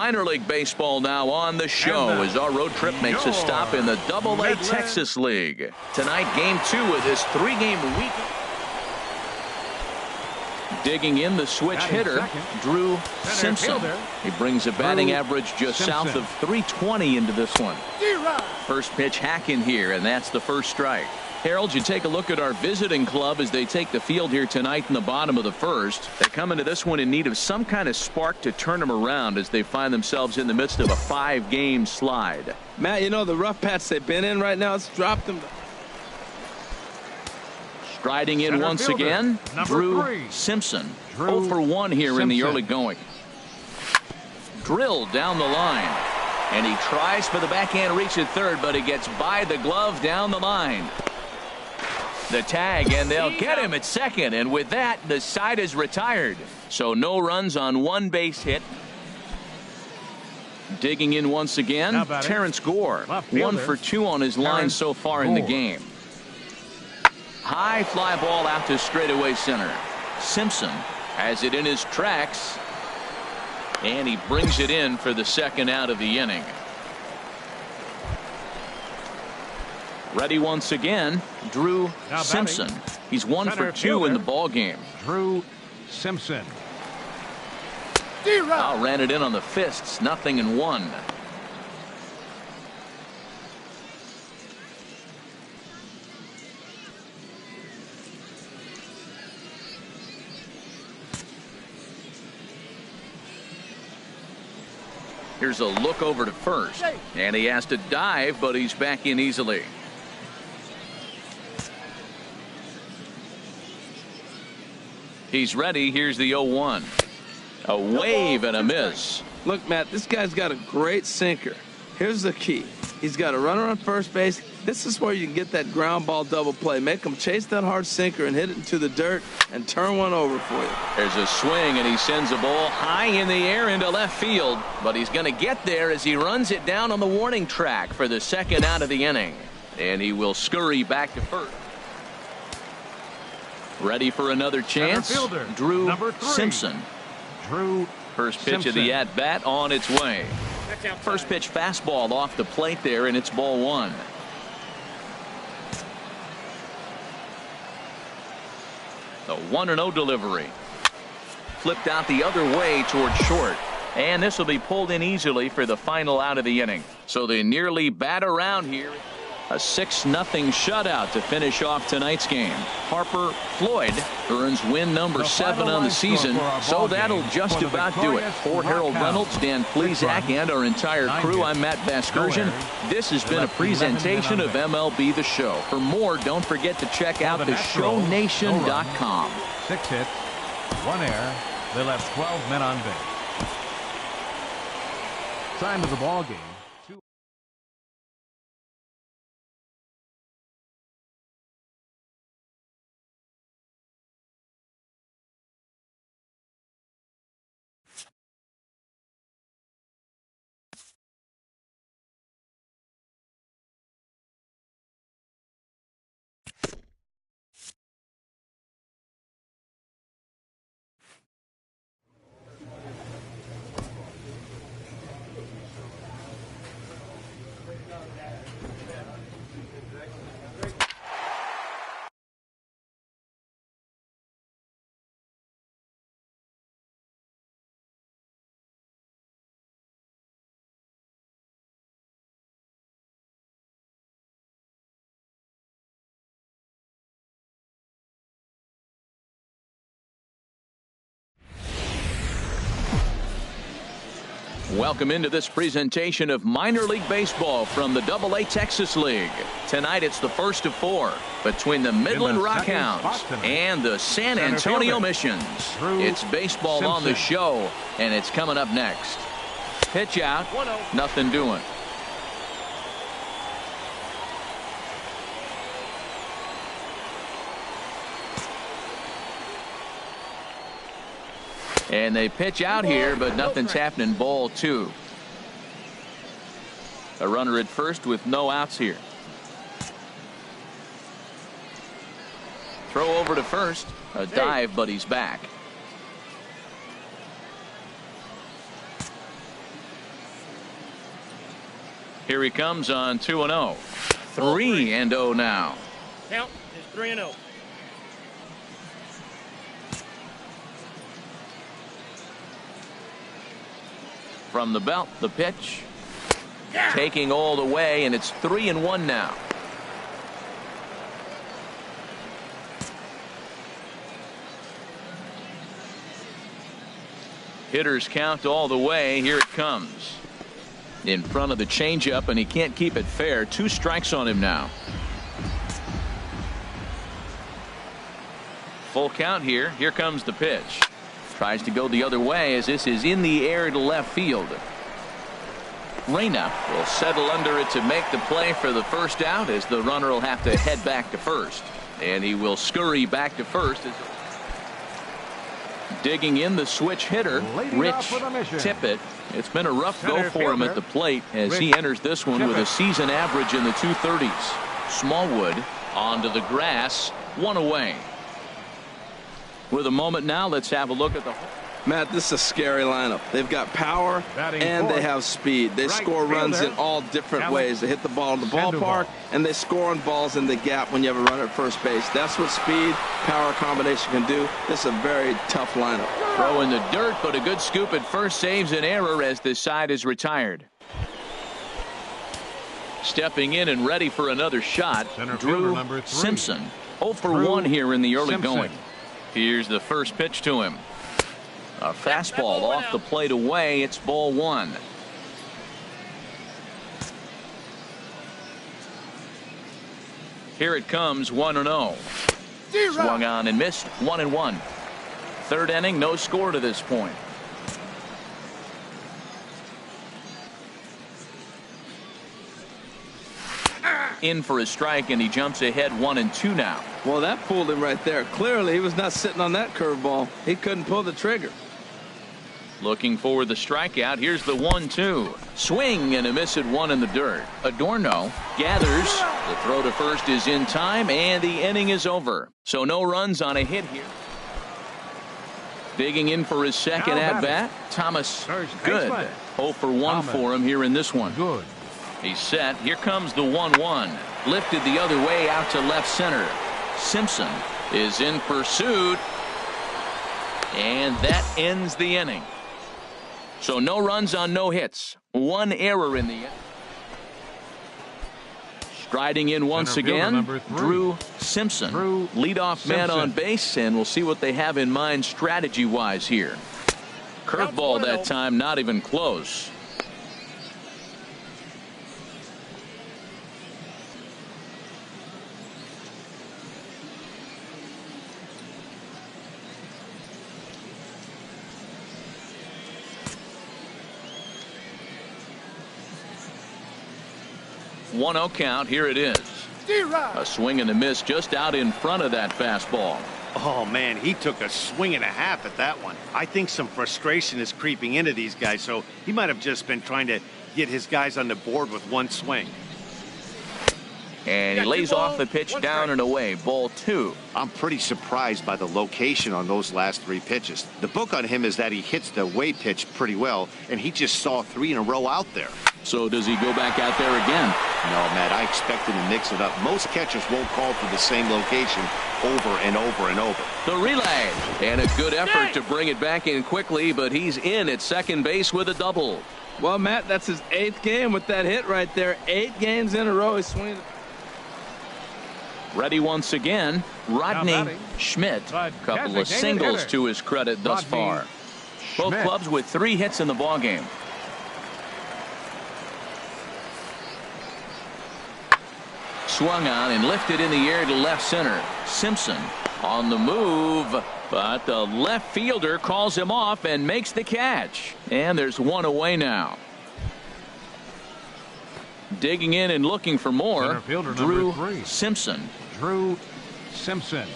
minor league baseball now on the show as our road trip makes a stop in the AA Texas League. Tonight, game 2 of this 3-game week. Digging in the switch hitter, Drew Simpson. He brings a batting average just south of 320 into this one. First pitch hacking here, and that's the first strike. Harold, you take a look at our visiting club as they take the field here tonight in the bottom of the first. They come into this one in need of some kind of spark to turn them around as they find themselves in the midst of a 5-game slide. Matt, you know the rough patch they've been in right now, it's dropped them. Striding in once again, Drew Simpson. 0 for 1 here in the early going. Drilled down the line. And he tries for the backhand reach at third, but he gets by the glove down the line. The tag, and they'll get him at second. And with that, the side is retired. So no runs on 1 base hit. Digging in once again, Terrence Gore. 1 for 2 on his line so far in the game. High fly ball out to straightaway center. Simpson has it in his tracks. And he brings it in for the second out of the inning. Ready once again, Drew Simpson. He's 1 for 2 in the ball game. Drew Simpson. Ran it in on the fists. 0-1. Here's a look over to first, and he has to dive, but he's back in easily. He's ready. Here's the 0-1. A wave and a miss. Look, Matt, this guy's got a great sinker. Here's the key. He's got a runner on first base. This is where you can get that ground ball double play. Make him chase that hard sinker and hit it into the dirt and turn one over for you. There's a swing, and he sends a ball high in the air into left field. But he's going to get there as he runs it down on the warning track for the second out of the inning. And he will scurry back to first. Ready for another chance, Drew Simpson. Drew First pitch of the at-bat on its way. First pitch fastball off the plate there, and it's ball 1. The 1-0 delivery. Flipped out the other way towards short. And this will be pulled in easily for the final out of the inning. So they nearly bat around here. A 6-0 shutout to finish off tonight's game. Harper Floyd earns win number 7 on the season, so that'll just about do it. For Harold Reynolds, Dan Plesac, and our entire crew, I'm Matt Vasgersian. This has been a presentation of MLB The Show. For more, don't forget to check out theshownation.com. 6 hits, 1 error. They left 12 men on base. Time of the ball game. Welcome into this presentation of minor league baseball from the AA Texas League. Tonight it's the first of 4 between the Midland Rockhounds and the San Antonio Missions. It's baseball on the show, and it's coming up next. Pitch out, nothing doing. And they pitch out here, but nothing's happening. Ball 2. A runner at first with no outs here. Throw over to first. A dive, but he's back. Here he comes on 2-0. 3-0 now. Count is 3-0. From the belt, the pitch. Taking all the way, and it's 3-1 now. Hitters count all the way. Here it comes. In front of the changeup, and he can't keep it fair. 2 strikes on him now. Full count here. Here comes the pitch. Tries to go the other way as this is in the air to left field. Reyna will settle under it to make the play for the first out, as the runner will have to head back to first. And he will scurry back to first. Digging in the switch hitter, Rich Tippett. It's been a rough go for him at the plate as he enters this one with a season average in the 230s. Smallwood onto the grass, 1 away. With a moment now, let's have a look at the. Matt, this is a scary lineup. They've got power and they have speed. They score runs in all different ways. They hit the ball in the ballpark and they score on balls in the gap when you have a runner at first base. That's what speed, power combination can do. This is a very tough lineup. Throw in the dirt, but a good scoop at first saves an error as this side is retired. Stepping in and ready for another shot, Drew Simpson. 0 for 1 here in the early going. Here's the first pitch to him. A fastball off the plate away. It's ball 1. Here it comes, 1-0. Swung on and missed, 1-1. Third inning, no score to this point. In for a strike, and he jumps ahead 1-2 now. Well, that fooled him right there. Clearly, he was not sitting on that curveball. He couldn't pull the trigger. Looking for the strikeout. Here's the 1-2. Swing and a miss at 1 in the dirt. Adorno gathers. The throw to first is in time, and the inning is over. So no runs on a hit here. Digging in for his second at-bat, Thomas Good. 0 for 1 for him here in this one. Good. He's set. Here comes the 1-1. Lifted the other way out to left center. Simpson is in pursuit. And that ends the inning. So no runs on no hits. 1 error in the end. Striding in once again, Drew Simpson. Leadoff man on base, and we'll see what they have in mind strategy-wise here. Curveball that time, not even close. One-zero count. Here it is. A swing and a miss just out in front of that fastball. Oh, man, he took a swing and a half at that one. I think some frustration is creeping into these guys, so he might have just been trying to get his guys on the board with 1 swing. And he lays off the pitch down and away. Ball 2. I'm pretty surprised by the location on those last 3 pitches. The book on him is that he hits the away pitch pretty well, and he just saw 3 in a row out there. So does he go back out there again? No, Matt, I expect him to mix it up. Most catchers won't call for the same location over and over and over. The relay, and a good effort to bring it back in quickly, but he's in at second base with a double. Well, Matt, that's his 8th game with that hit right there. 8 games in a row he's swinging. Ready once again, Rodney Schmidt. Couple of singles to his credit thus far. Both clubs with 3 hits in the ballgame. Swung on and lifted in the air to left center. Simpson on the move, but the left fielder calls him off and makes the catch. And there's 1 away now. Digging in and looking for more, Drew Simpson. Drew Simpson.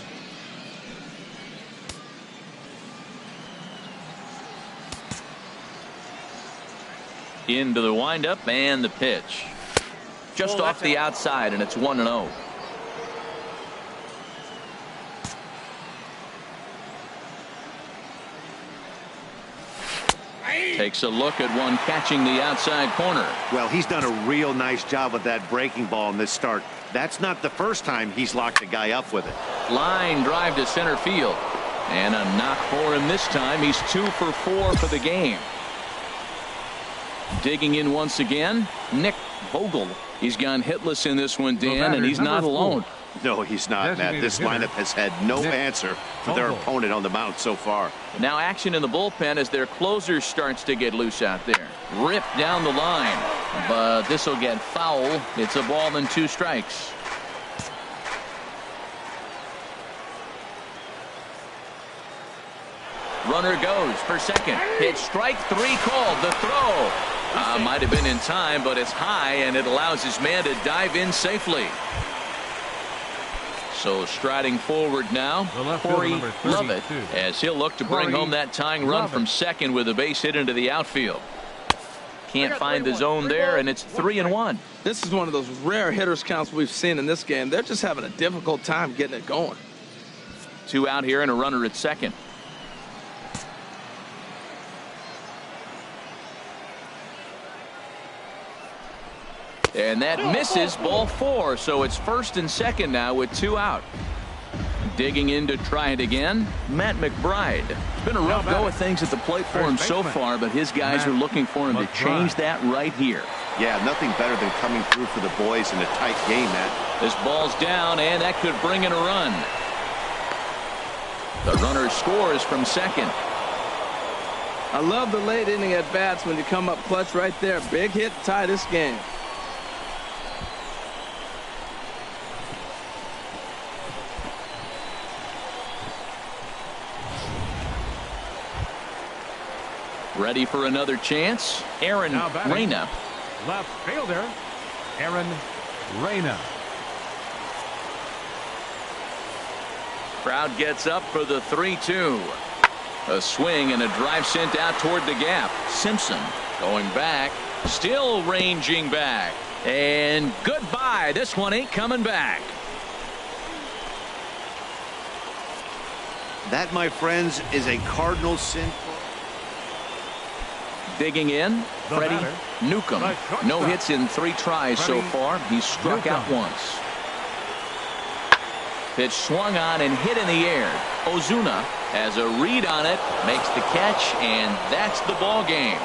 Into the windup and the pitch. Just off the outside, and it's 1-0. Takes a look at one catching the outside corner. Well, he's done a real nice job with that breaking ball in this start. That's not the first time he's locked a guy up with it. Line drive to center field. And a knock for him this time. He's 2 for 4 for the game. Digging in once again, Nick Vogel. He's gone hitless in this one, Dan, and he's not alone. No, he's not, Matt. This lineup has had no answer for their opponent on the mound so far. Now action in the bullpen as their closer starts to get loose out there. Ripped down the line, but this will get foul. It's a ball and 2 strikes. Runner goes for second. Hit strike 3 called. The throw might have been in time, but it's high, and it allows his man to dive in safely. So striding forward now, Corey Lovett, as he'll look to bring home that tying run from second with a base hit into the outfield. Can't find the zone there, and it's 3-1. This is one of those rare hitters counts we've seen in this game. They're just having a difficult time getting it going. 2 out here and a runner at second. And that misses, ball 4, so it's first and second now with 2 out. Digging in to try it again, Matt McBride. It's been a rough go of things at the plate for him so far, but his guys are looking for him to change that right here. Yeah, nothing better than coming through for the boys in a tight game, Matt. This ball's down, and that could bring in a run. The runner scores from second. I love the late inning at bats when you come up clutch right there. Big hit to tie this game. Ready for another chance. Aaron Reyna. Left fielder, Aaron Reyna. Crowd gets up for the 3-2. A swing and a drive sent out toward the gap. Simpson going back, still ranging back, and goodbye. This one ain't coming back. That, my friends, is a cardinal sin. Digging in, Freddie Newcomb. No hits in 3 tries so far. He's struck out once. Pitch swung on and hit in the air. Ozuna has a read on it, makes the catch, and that's the ball game.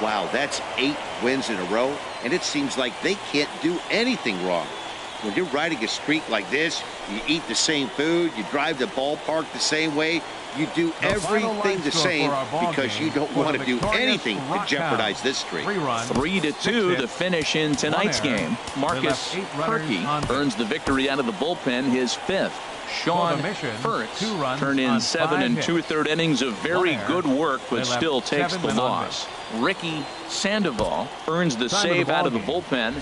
Wow, that's 8 wins in a row, and it seems like they can't do anything wrong. When you're riding a streak like this, you eat the same food, you drive the ballpark the same way, you do everything the same because you don't want to do anything to jeopardize this streak. 3-2 the finish in tonight's game. Marcus Perkey earns the victory out of the bullpen, his 5th. Sean Furtz turned in 7 2/3 innings of very good work, but still takes the loss. Ricky Sandoval earns the save out of the bullpen.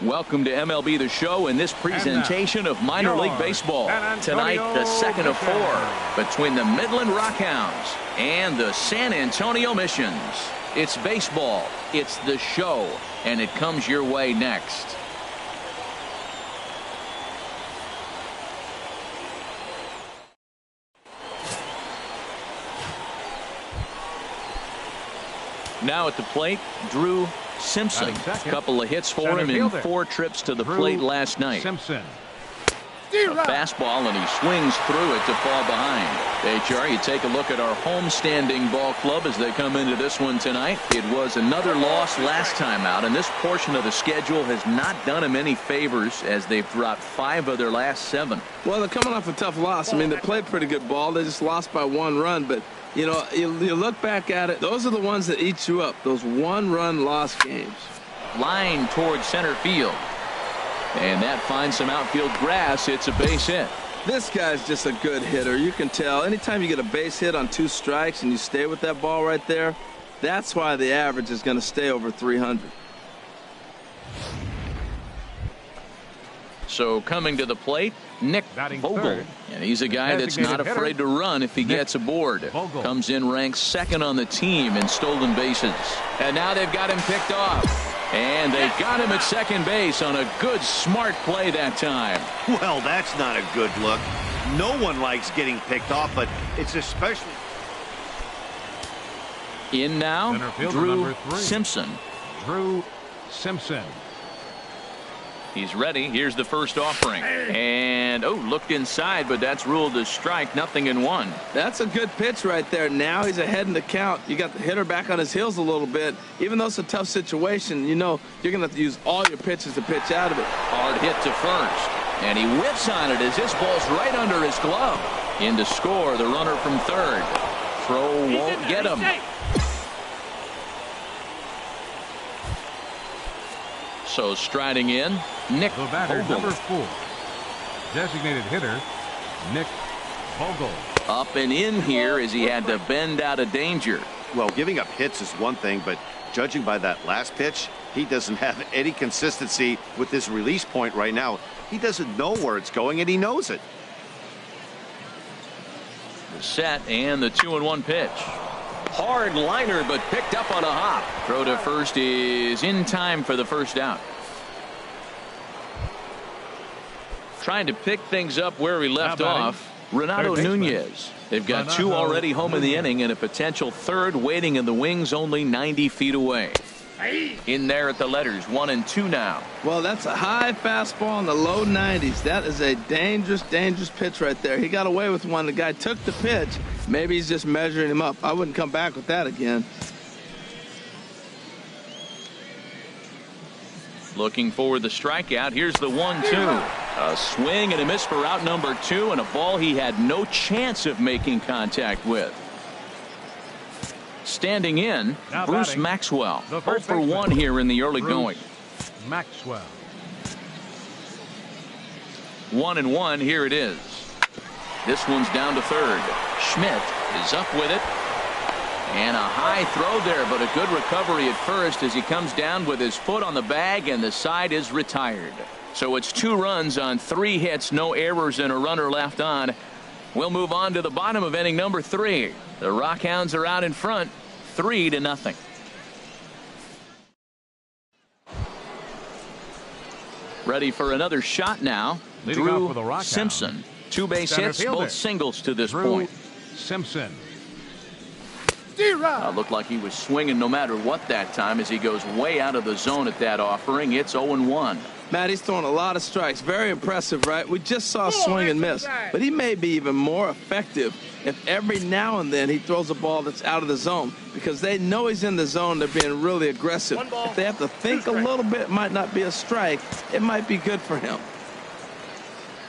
Welcome to MLB The Show in this presentation of minor league baseball. Tonight, the second of 4 between the Midland Rockhounds and the San Antonio Missions. It's baseball, it's the show, and it comes your way next. Now at the plate, Drew Simpson. A couple of hits for him in 4 trips to the plate last night. Simpson. A fastball, and he swings through it to fall behind. HR, you take a look at our homestanding ball club as they come into this one tonight. It was another loss last time out, and this portion of the schedule has not done them any favors as they've dropped 5 of their last 7. Well, they're coming off a tough loss. I mean, they played pretty good ball. They just lost by 1 run, but you know, you look back at it, those are the ones that eat you up, those 1-run loss games. Line towards center field. And that finds some outfield grass. It's a base hit. This guy's just a good hitter. You can tell. Anytime you get a base hit on 2 strikes and you stay with that ball right there, that's why the average is going to stay over 300. So coming to the plate, Nick Vogel. And he's a guy that's not afraid to run if he gets aboard. Comes in ranked 2nd on the team in stolen bases. And now they've got him picked off. And they got him at second base on a good, smart play that time. Well, that's not a good look. No one likes getting picked off, but it's especially... In now, Center fielder Drew number 3. Simpson. Drew Simpson. He's ready. Here's the first offering. And, looked inside, but that's ruled a strike. 0-1. That's a good pitch right there. Now he's ahead in the count. You got the hitter back on his heels a little bit. Even though it's a tough situation, you know you're going to have to use all your pitches to pitch out of it. Hard hit to first. And he whips on it as this ball's right under his glove. In to score, the runner from third. Throw won't get him. So striding in, Nick The batter, Vogel. number 4. Designated hitter, Nick Vogel. Up and in here as he had to bend out of danger. Well, giving up hits is one thing, but judging by that last pitch, he doesn't have any consistency with this release point right now. He doesn't know where it's going, and he knows it. The set and the 2-1 pitch. Hard liner, but picked up on a hop. Throw to first is in time for the first out. Trying to pick things up where he left off, Renato Nunez. They've got two already home in the inning and a potential third waiting in the wings only 90 feet away. In there at the letters, 1 and 2 now. Well, that's a high fastball in the low 90s. That is a dangerous, dangerous pitch right there. He got away with one. The guy took the pitch. Maybe he's just measuring him up. I wouldn't come back with that again. Looking for the strikeout. Here's the 1-2. A swing and a miss for out number 2, and a ball he had no chance of making contact with. Standing in, Now Bruce batting, Maxwell. the 0 first for baseman, 1 here in the early Bruce going. Maxwell. 1-1. Here it is. This one's down to third. Schmidt is up with it. And a high throw there, but a good recovery at first as he comes down with his foot on the bag, and the side is retired. So it's 2 runs on 3 hits, no errors, and a runner left on. We'll move on to the bottom of inning number 3. The Rockhounds are out in front, 3-0. Ready for another shot now. Leading Drew off for the Rockhounds, Simpson. 2 base center hits, fielder, both singles to this Drew point. Simpson. Looked like he was swinging no matter what that time as he goes way out of the zone at that offering. It's 0-1. Matt, he's throwing a lot of strikes. Very impressive, right? We just saw swing and miss. But he may be even more effective if every now and then he throws a ball that's out of the zone, because they know he's in the zone. They're being really aggressive. If they have to think a little bit, it might not be a strike. It might be good for him.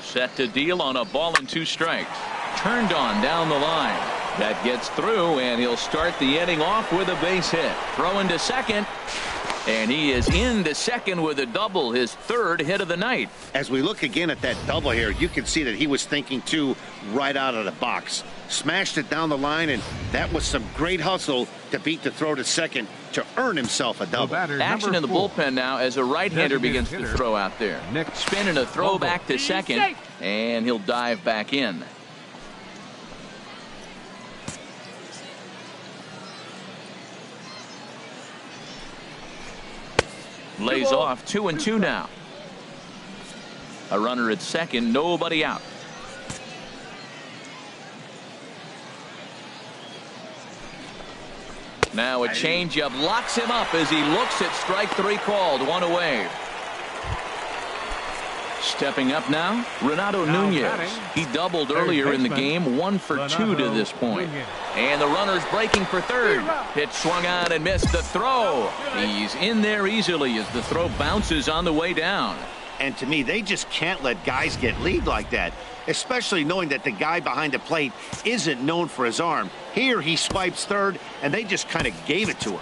Set to deal on a ball and 2 strikes. Turned on down the line. That gets through, and he'll start the inning off with a base hit. Throwing to second. And he is into second with a double, his 3rd hit of the night. As we look again at that double here, you can see that he was thinking, too, right out of the box. Smashed it down the line, and that was some great hustle to beat the throw to second to earn himself a double. Action in the 4. bullpen now as a right-hander begins to throw out there. Nick Spinning a throw back to second, and he'll dive back in. Lays off 2-2 now. A runner at second, nobody out. Now a changeup locks him up as he looks at strike 3 called. 1 away. Stepping up now, Renato Nunez. He doubled earlier in the game, 1 for 2 to this point. And the runner's breaking for third. Pitch swung on and missed the throw. He's in there easily as the throw bounces on the way down. And to me, they just can't let guys get lead like that, especially knowing that the guy behind the plate isn't known for his arm. Here he swipes third, and they just kind of gave it to him.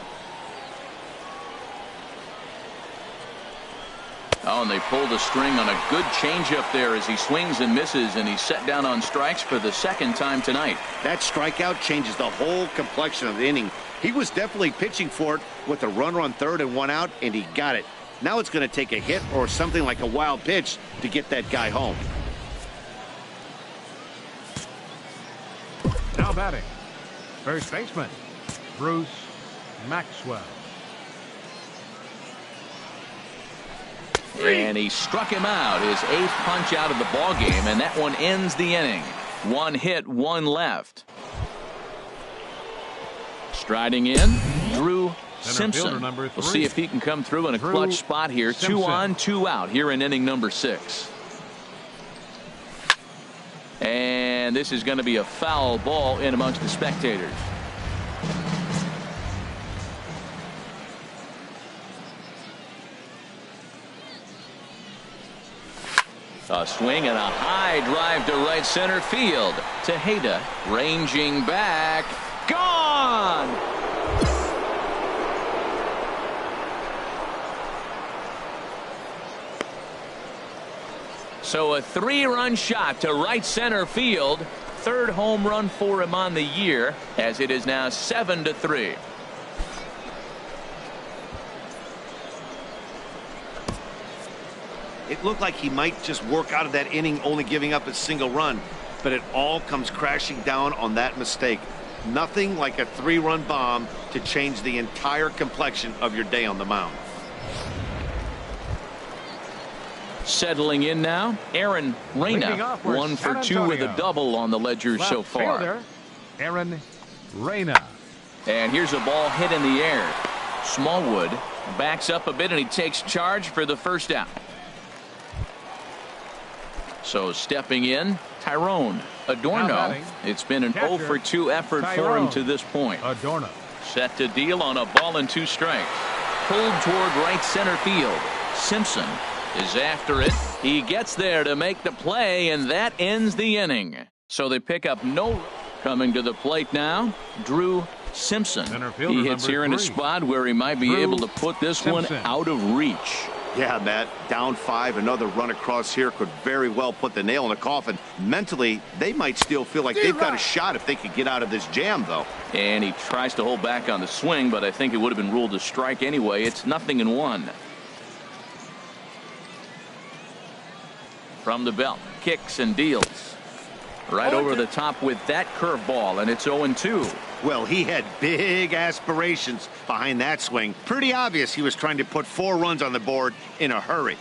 Oh, and they pulled a string on a good changeup there as he swings and misses, and he's set down on strikes for the 2nd time tonight. That strikeout changes the whole complexion of the inning. He was definitely pitching for it with a runner on third and 1 out, and he got it. Now it's going to take a hit or something like a wild pitch to get that guy home. Now batting, first baseman, Bruce Maxwell. And he struck him out, his 8th punch out of the ball game, and that one ends the inning. 1 hit, 1 left. Striding in, Drew Simpson. We'll see if he can come through in a clutch spot here. 2 on, 2 out here in inning number 6. And this is going to be a foul ball in amongst the spectators. A swing and a high drive to right center field. Tejeda ranging back. Gone! So a 3-run shot to right center field. 3rd home run for him on the year, as it is now 7-3. It looked like he might just work out of that inning only giving up a single run, but it all comes crashing down on that mistake. Nothing like a 3-run bomb to change the entire complexion of your day on the mound. Settling in now, Aaron Reyna, 1 for 2 with a double on the ledger so far. Fielder, Aaron Reyna. And here's a ball hit in the air. Smallwood backs up a bit and he takes charge for the first out. So stepping in, Tyrone Adorno. It's been an 0 for 2 effort for him to this point. Adorno. Set to deal on a ball and 2 strikes. Pulled toward right center field. Simpson is after it. He gets there to make the play, and that ends the inning. So they pick up no. Coming to the plate now, Drew Simpson. He hits here in a spot where he might be able to put this one out of reach. Yeah, Matt, down 5, another run across here could very well put the nail in the coffin. Mentally, they might still feel like they've got a shot if they could get out of this jam, though. And he tries to hold back on the swing, but I think it would have been ruled a strike anyway. It's 0-1. From the belt, kicks and deals. Right over the top with that curveball, and it's 0-2. Well, he had big aspirations behind that swing. Pretty obvious he was trying to put 4 runs on the board in a hurry.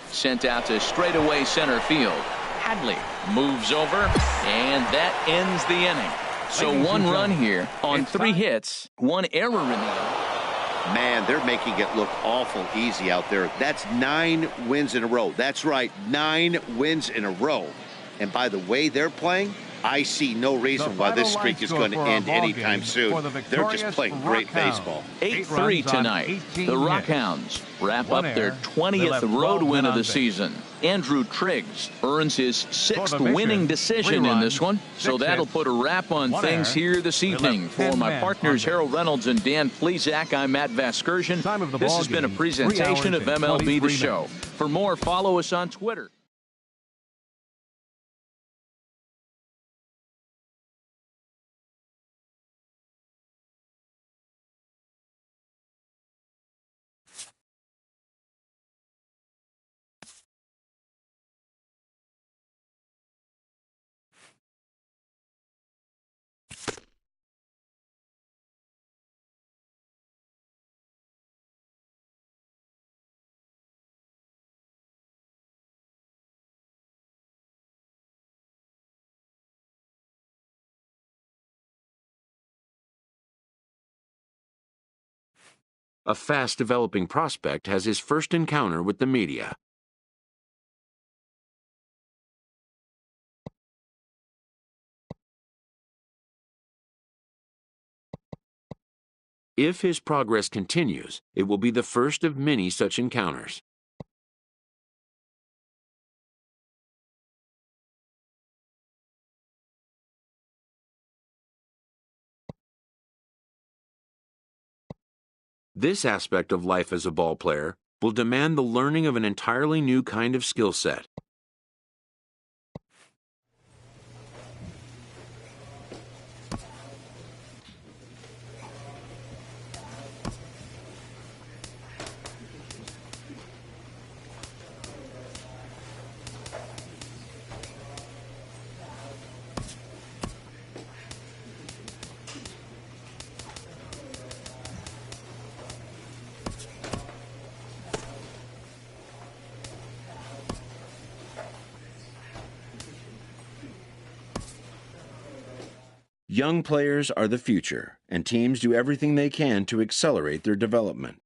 Sent out to straightaway center field. Hadley moves over, and that ends the inning. So 1 run here on 3 hits, 1 error in the inning. Man, they're making it look awful easy out there. That's 9 wins in a row. That's right, 9 wins in a row. And by the way they're playing, I see no reason why this streak is going to end anytime soon. They're just playing great baseball. 8-3 tonight. The Rockhounds wrap up their 20th road win of the season. Andrew Triggs earns his 6th winning decision in this one. So that'll put a wrap on things here this evening. For my partners Harold Reynolds and Dan Plesac, I'm Matt Vasgersian. This has been a presentation of MLB The Show. For more, follow us on Twitter. A fast-developing prospect has his first encounter with the media. If his progress continues, it will be the first of many such encounters. This aspect of life as a ball player will demand the learning of an entirely new kind of skill set. Young players are the future, and teams do everything they can to accelerate their development.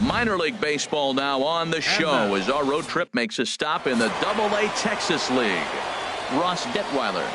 Minor League Baseball now on the show as our road trip makes a stop in the Double-A Texas League. Ross Detweiler,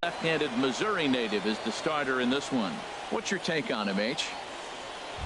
left-handed Missouri native, is the starter in this one. What's your take on him, H?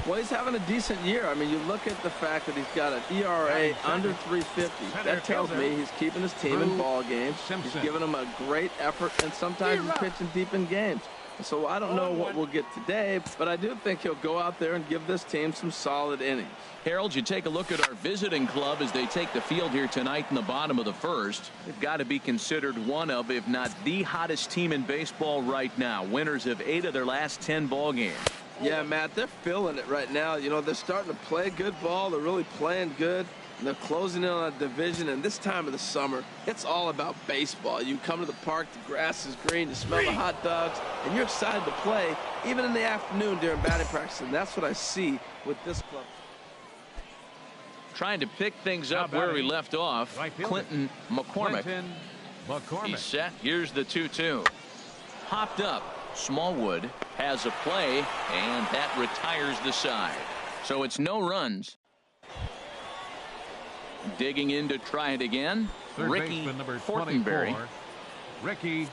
Well, he's having a decent year. I mean, you look at the fact that he's got an ERA under 350. That tells me he's keeping his team in ball games. He's giving them a great effort, and sometimes he's pitching deep in games. So I don't know what we'll get today, but I do think he'll go out there and give this team some solid innings. Harold, you take a look at our visiting club as they take the field here tonight in the bottom of the first. They've got to be considered one of, if not the hottest team in baseball right now. Winners of 8 of their last 10 ball games. Yeah, Matt, they're feeling it right now. You know, they're starting to play good ball. They're really playing good. And they're closing in on a division. And this time of the summer, it's all about baseball. You come to the park, the grass is green, you smell the hot dogs, and you're excited to play, even in the afternoon during batting practice. And that's what I see with this club. Trying to pick things up where we left off, Clinton McCormick. He's set. Here's the 2-2. Hopped up. Smallwood has a play, and that retires the side. So it's no runs. Digging in to try it again, Ricky Fortenberry. Ricky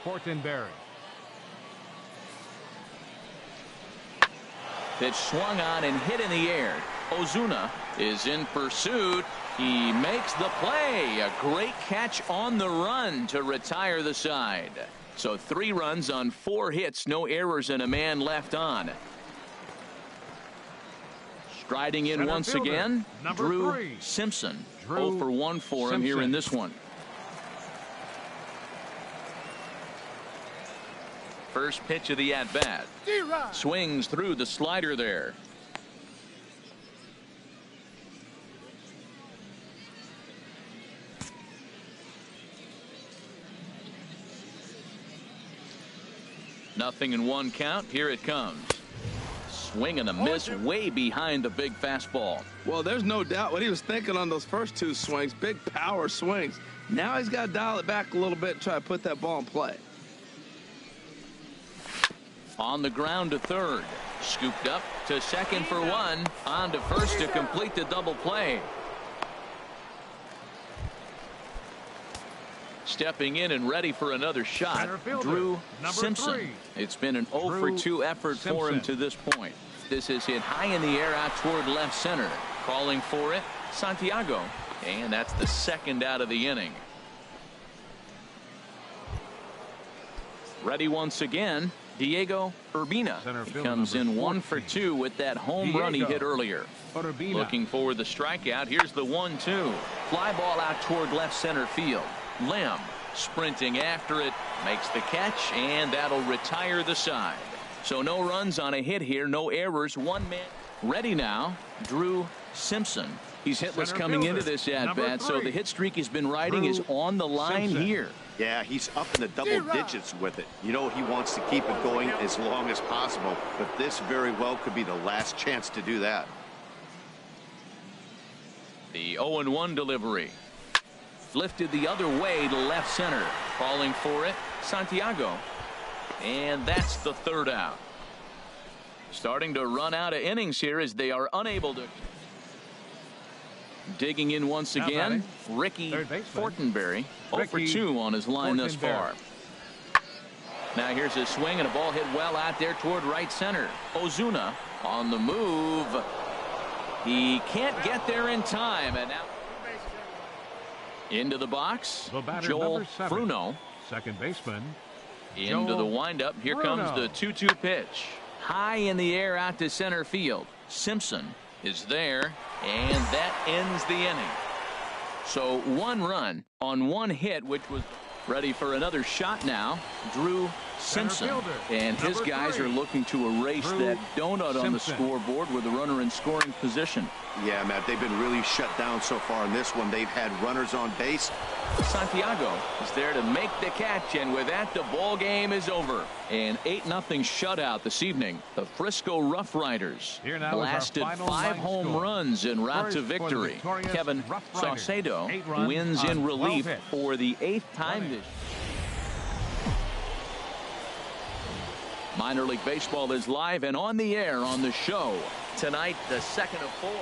Fortenberry. Pitch swung on and hit in the air. Ozuna is in pursuit. He makes the play. A great catch on the run to retire the side. So 3 runs on 4 hits, no errors, and a man left on. Striding in once again, Drew Simpson. 0 for 1 for him here in this one. First pitch of the at-bat. Swings through the slider there. Nothing in 1 count. Here it comes. Swing and a miss way behind the big fastball. Well, there's no doubt what he was thinking on those first 2 swings. Big power swings. Now he's got to dial it back a little bit and try to put that ball in play. On the ground to third. Scooped up to second for 1. On to first to complete the double play. Stepping in and ready for another shot, Drew Simpson. It's been an 0 for 2 effort for him to this point. This is hit high in the air out toward left center. Calling for it, Santiago. And that's the 2nd out of the inning. Ready once again, Diego Urbina. He comes in 1 for 2 with that home run he hit earlier. Looking for the strikeout. Here's the 1-2. Fly ball out toward left center field. Lamb sprinting after it, makes the catch, and that'll retire the side. So no runs on a hit here, no errors, 1 man. Ready now, Drew Simpson. He's hitless coming into this at-bat, so the hit streak he's been riding is on the line here. Yeah, he's up in the double digits with it. You know, he wants to keep it going as long as possible, but this very well could be the last chance to do that. The 0-1 delivery. Lifted the other way to left center. Calling for it, Santiago. And that's the 3rd out. Starting to run out of innings here as they are unable to. Digging in once again, Ricky Fortenberry. 0 for 2 on his line thus far. Now here's a swing and a ball hit well out there toward right center. Ozuna on the move. He can't get there in time, and now into the box, Joel Fruno. Second baseman. Into the windup. Here comes the 2-2 pitch. High in the air out to center field. Simpson is there, and that ends the inning. So 1 run on 1 hit, which was ready for another shot now. Drew Simpson, and his guys are looking to erase that donut on the scoreboard with a runner in scoring position. Yeah, Matt, they've been really shut down so far in this one. They've had runners on base. Santiago is there to make the catch, and with that, the ball game is over. An 8-0 shutout this evening. The Frisco Rough Riders blasted 5 home runs en route to victory. Kevin Saucedo wins in relief for the 8th time this year. Minor League Baseball is live and on the air on the show. Tonight, the 2nd of 4.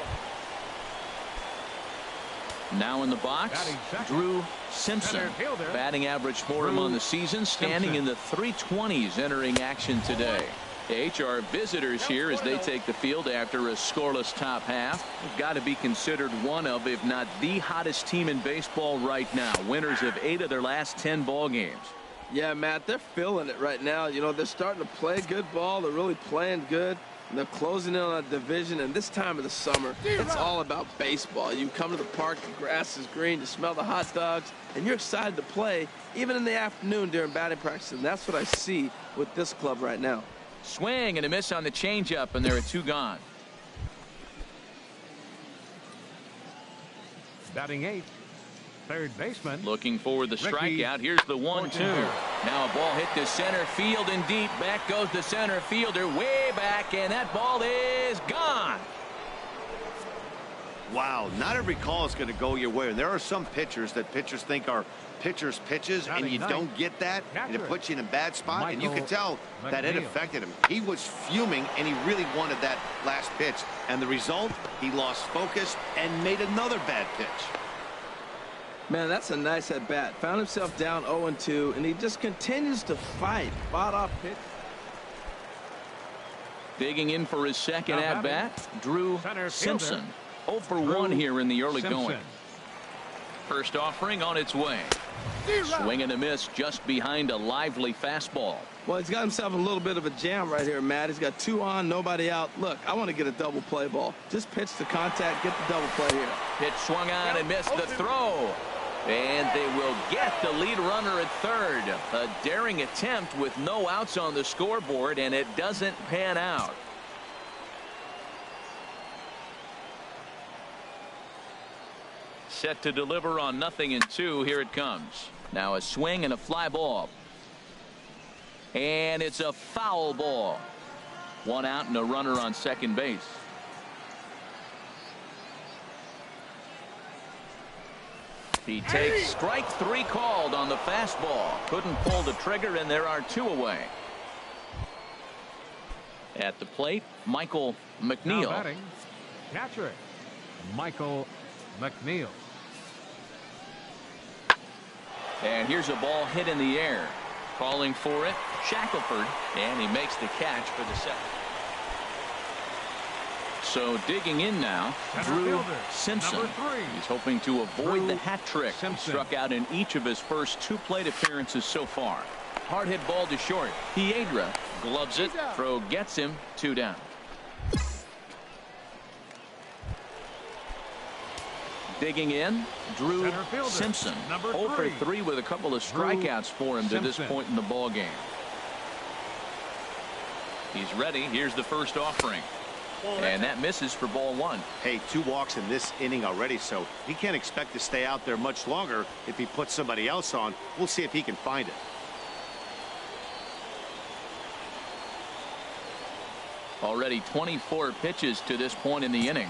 Now in the box, Drew Simpson. Batting average for him on the season, standing in the 320s entering action today. HR visitors here as they take the field after a scoreless top half. They've got to be considered one of, if not the hottest team in baseball right now. Winners of 8 of their last 10 ball games. Yeah, Matt, they're feeling it right now. You know, they're starting to play good ball. They're really playing good. And they're closing in on a division. And this time of the summer, it's all about baseball. You come to the park, the grass is green, you smell the hot dogs, and you're excited to play, even in the afternoon during batting practice. And that's what I see with this club right now. Swing and a miss on the changeup, and there are 2 gone. Batting 8th, third baseman. Looking for the strikeout. Here's the 1-2. Now a ball hit to center field and deep. Back goes the center fielder way back, and that ball is gone. Wow, not every call is going to go your way. And there are some pitchers that pitchers think are pitchers' pitches, and you don't get that, and it puts you in a bad spot. And you can tell that it affected him. He was fuming, and he really wanted that last pitch. And the result, he lost focus and made another bad pitch. Man, that's a nice at-bat. Found himself down 0-2, and he just continues to fight. Fought off pitch. Digging in for his second at-bat, Drew Simpson. 0 for 1 here in the early going. First offering on its way. Swing and a miss just behind a lively fastball. Well, he's got himself a little bit of a jam right here, Matt. He's got 2 on, nobody out. Look, I want to get a double play ball. Just pitch to contact, get the double play here. Pitch swung on and missed the throw. And they will get the lead runner at third. A daring attempt with no outs on the scoreboard, and it doesn't pan out. Set to deliver on 0-2. Here it comes. Now a swing and a fly ball. And it's a foul ball. 1 out and a runner on second base. He takes strike 3 called on the fastball. Couldn't pull the trigger, and there are 2 away. At the plate, Michael McNeil. Now batting, catcher, Michael McNeil. And here's a ball hit in the air. Calling for it, Shackelford, and he makes the catch for the second. So digging in now, Drew Simpson. He's hoping to avoid the hat trick. He struck out in each of his first 2 plate appearances so far. Hard hit ball to short. Piedra gloves it. Throw gets him. 2 down. Digging in, Drew Simpson. 0 for 3 with a couple of strikeouts for him to this point in the ball game. He's ready. Here's the first offering. And that misses for ball 1. Hey, 2 walks in this inning already, so he can't expect to stay out there much longer if he puts somebody else on. We'll see if he can find it. Already 24 pitches to this point in the inning.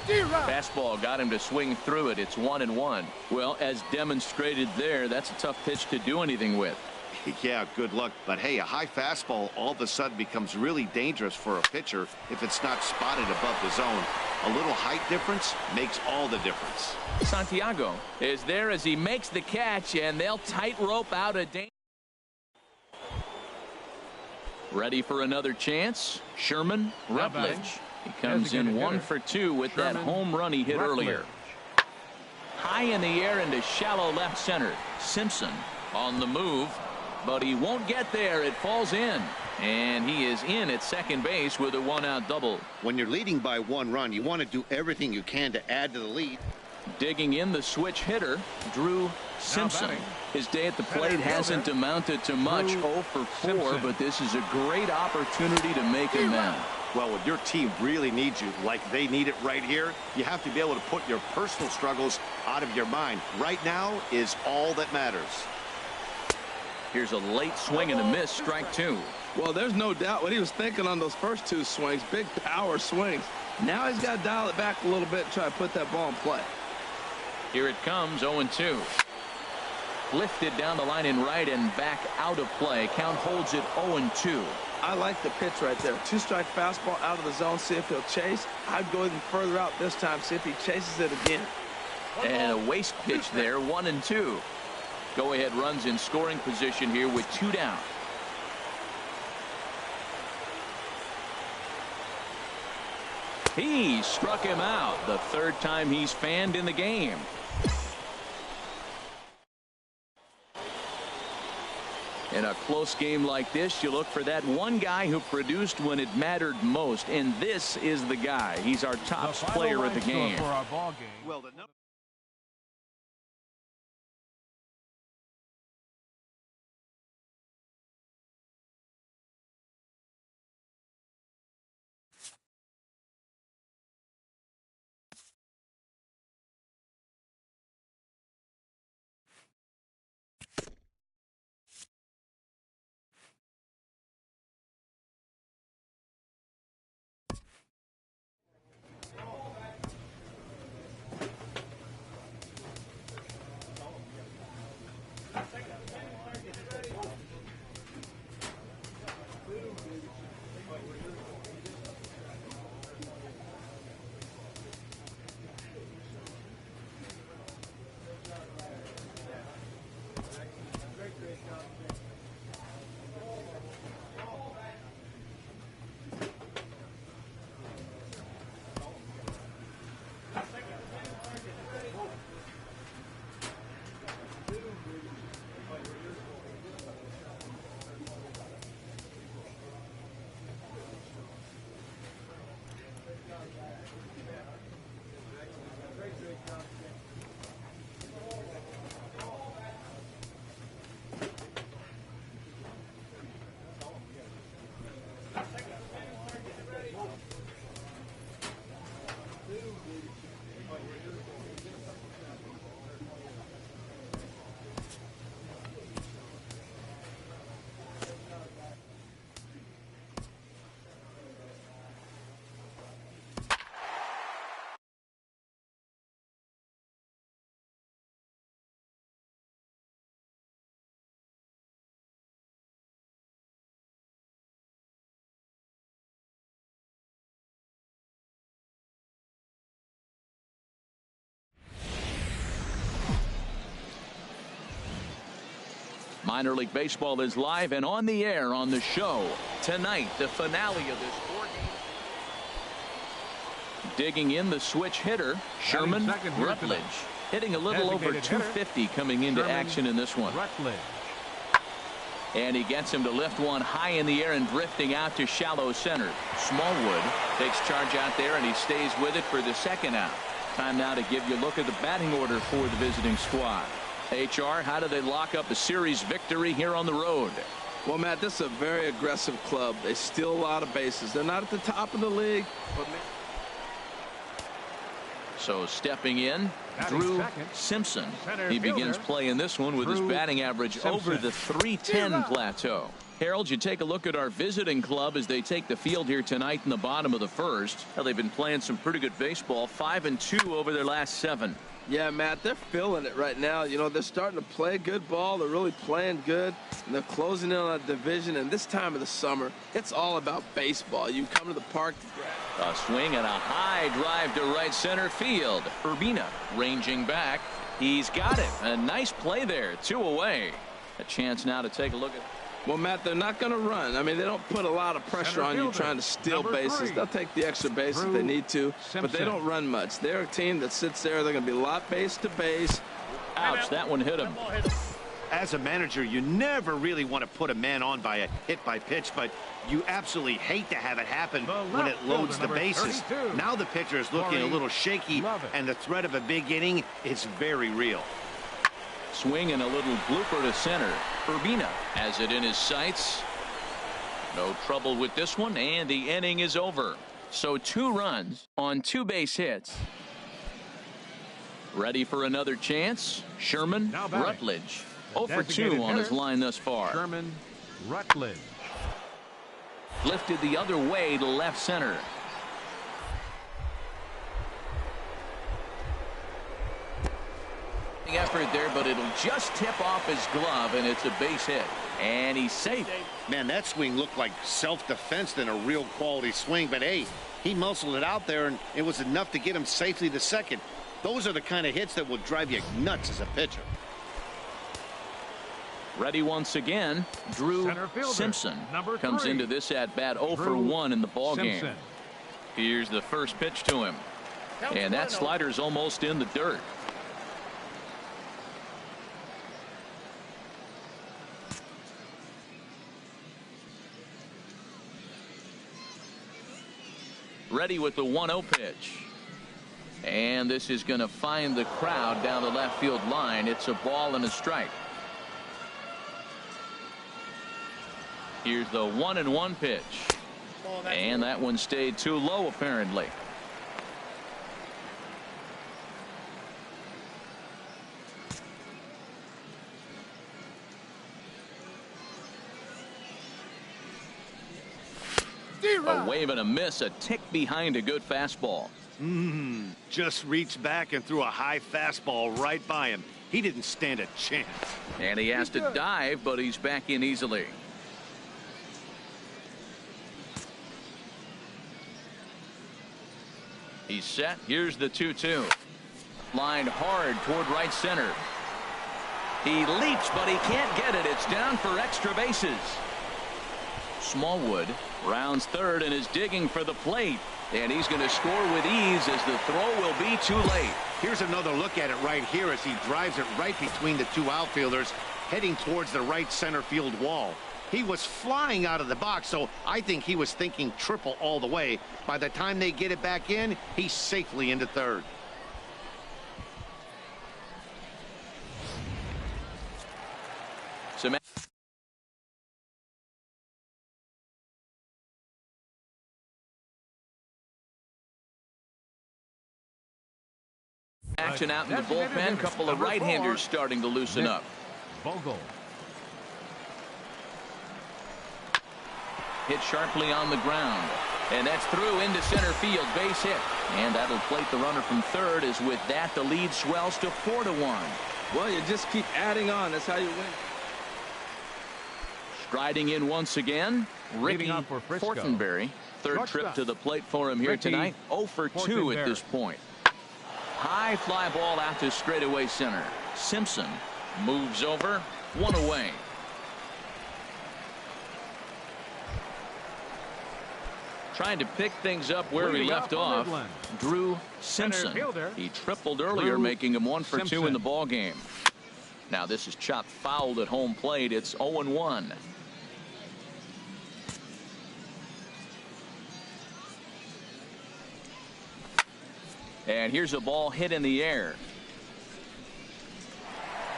Fastball got him to swing through it. It's 1-1. Well, as demonstrated there, that's a tough pitch to do anything with. Yeah, good luck. But hey, a high fastball all of a sudden becomes really dangerous for a pitcher if it's not spotted above the zone. A little height difference makes all the difference. Santiago is there as he makes the catch, and they'll tightrope out a danger. Ready for another chance. Sherman Rutledge. He comes in 1 for 2 with that home run he hit earlier. High in the air into shallow left center. Simpson on the move. but he won't get there. It falls in. And he is in at second base with a one-out double. When you're leading by 1 run, you want to do everything you can to add to the lead. Digging in the switch hitter, Drew Simpson. His day at the plate hasn't amounted to much, 0 for 4, but this is a great opportunity to make amends. Well, when your team really needs you, like they need it right here, you have to be able to put your personal struggles out of your mind. Right now is all that matters. Here's a late swing and a miss, strike 2. Well, there's no doubt what he was thinking on those first 2 swings, big power swings. Now he's got to dial it back a little bit and try to put that ball in play. Here it comes, 0-2. Lifted down the line in right and back out of play. Count holds it 0-2. I like the pitch right there. 2-strike fastball out of the zone, see if he'll chase. I'd go even further out this time, see if he chases it again. And a waste pitch there, 1-2. Go-ahead runs in scoring position here with 2 down. He struck him out, the 3rd time he's fanned in the game. In a close game like this, you look for that one guy who produced when it mattered most, and this is the guy. He's our top player of the game. For our ball game. Well, Minor League Baseball is live and on the air on the show. Tonight, the finale of this 4-game. Digging in the switch hitter, Sherman Rutledge. Hitting a little over 250 coming into action in this one. Rutledge. And he gets him to lift one high in the air and drifting out to shallow center. Smallwood takes charge out there and he stays with it for the 2nd out. Time now to give you a look at the batting order for the visiting squad. HR, how do they lock up a series victory here on the road? Well, Matt, this is a very aggressive club. They steal a lot of bases. They're not at the top of the league, but so stepping in, Drew Simpson. He begins play in this one with his batting average over the .310 plateau. Harold, you take a look at our visiting club as they take the field here tonight in the bottom of the 1st. Well, they've been playing some pretty good baseball, 5-2 over their last 7. Yeah, Matt, they're feeling it right now. You know, they're starting to play good ball. They're really playing good. And they're closing in on a division. And this time of the summer, it's all about baseball. You come to the park. A swing and a high drive to right center field. Urbina ranging back. He's got it. A nice play there. 2 away. A chance now to take a look at. Well, Matt, they're not going to run. I mean, they don't put a lot of pressure on you trying to steal bases. They'll take the extra base if they need to, but they don't run much. They're a team that sits there. They're going to be a lot base to base. Ouch, that one hit him. As a manager, you never really want to put a man on by a hit by pitch, but you absolutely hate to have it happen when it loads the bases. 32. Now the pitcher is looking a little shaky, and the threat of a big inning is very real. Swing and a little blooper to center. Urbina has it in his sights. No trouble with this one, and the inning is over. So 2 runs on 2 base hits. Ready for another chance. Sherman Rutledge. 0 for 2 on his line thus far. Sherman Rutledge. Lifted the other way to left center. Effort there, but it'll just tip off his glove, and it's a base hit. And he's safe. Man, that swing looked like self-defense than a real quality swing, but hey, he muscled it out there, and it was enough to get him safely to second. Those are the kind of hits that will drive you nuts as a pitcher. Ready once again. Drew Simpson comes into this at bat 0 for 1 in the ball game. Here's the first pitch to him, and that slider's almost in the dirt. Ready with the 1-0 pitch. And this is going to find the crowd down the left field line. It's a ball and a strike. Here's the 1-1 pitch. And that one stayed too low, apparently. A wave and a miss, a tick behind a good fastball. Just reached back and threw a high fastball right by him. He didn't stand a chance. And he has to dive, but he's back in easily. He's set. Here's the 2-2. Lined hard toward right center. He leaps, but he can't get it. It's down for extra bases. Smallwood rounds third and is digging for the plate. And he's going to score with ease as the throw will be too late. Here's another look at it right here as he drives it right between the 2 outfielders, heading towards the right center field wall. He was flying out of the box, so I think he was thinking triple all the way. By the time they get it back in, he's safely into third. Action out in the bullpen. Couple of right-handers starting to loosen up. Vogel. Hit sharply on the ground. And that's through into center field. Base hit. And that'll plate the runner from third, as with that the lead swells to 4-1. Well, you just keep adding on. That's how you win. Striding in once again, Ricky Fortenberry. Third trip to the plate for him here tonight. 0 for 2 at this point. High fly ball out to straightaway center. Simpson moves over. 1 away. Trying to pick things up where he left off. Drew Simpson. He tripled earlier, making him 1 for 2 in the ball game. Now this is chopped fouled at home plate. It's 0-1. And here's a ball hit in the air.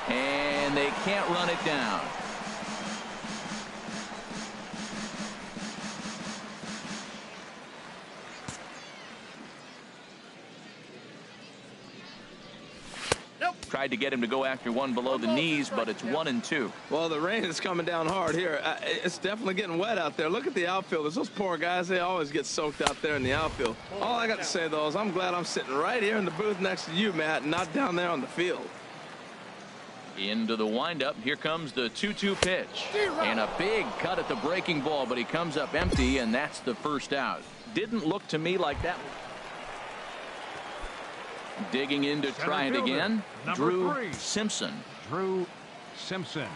And they can't run it down. Tried to get him to go after one below the knees, but it's 1-2. Well, the rain is coming down hard here. It's definitely getting wet out there. Look at the outfielders. Those poor guys, they always get soaked out there in the outfield. All I got to say, though, is I'm glad I'm sitting right here in the booth next to you, Matt, and not down there on the field. Into the windup. Here comes the 2-2 pitch. And a big cut at the breaking ball, but he comes up empty, and that's the first out. Didn't look to me like that. Digging in to try it again. Drew Simpson. Drew Simpson.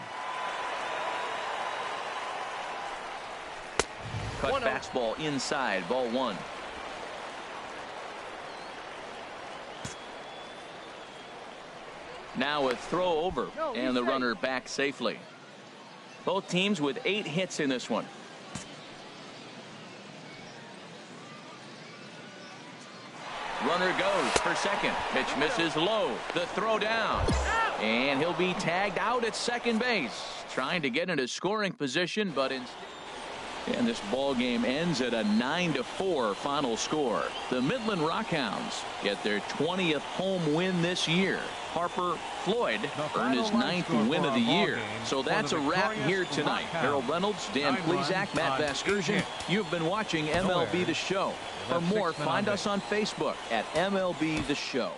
Cut fastball inside. Ball 1. Now a throw over, and the runner back safely. Both teams with 8 hits in this one. Runner goes for second. Pitch misses low. The throw down. And he'll be tagged out at second base. Trying to get into scoring position, but instead. And this ball game ends at a 9-4 final score. The Midland Rockhounds get their 20th home win this year. Harper Floyd earned his 9th win of the year. So that's a wrap here tonight. Harold Reynolds, Dan Plesac, Matt Vasgersian. You've been watching MLB The Show. For more, find us on Facebook at MLB The Show.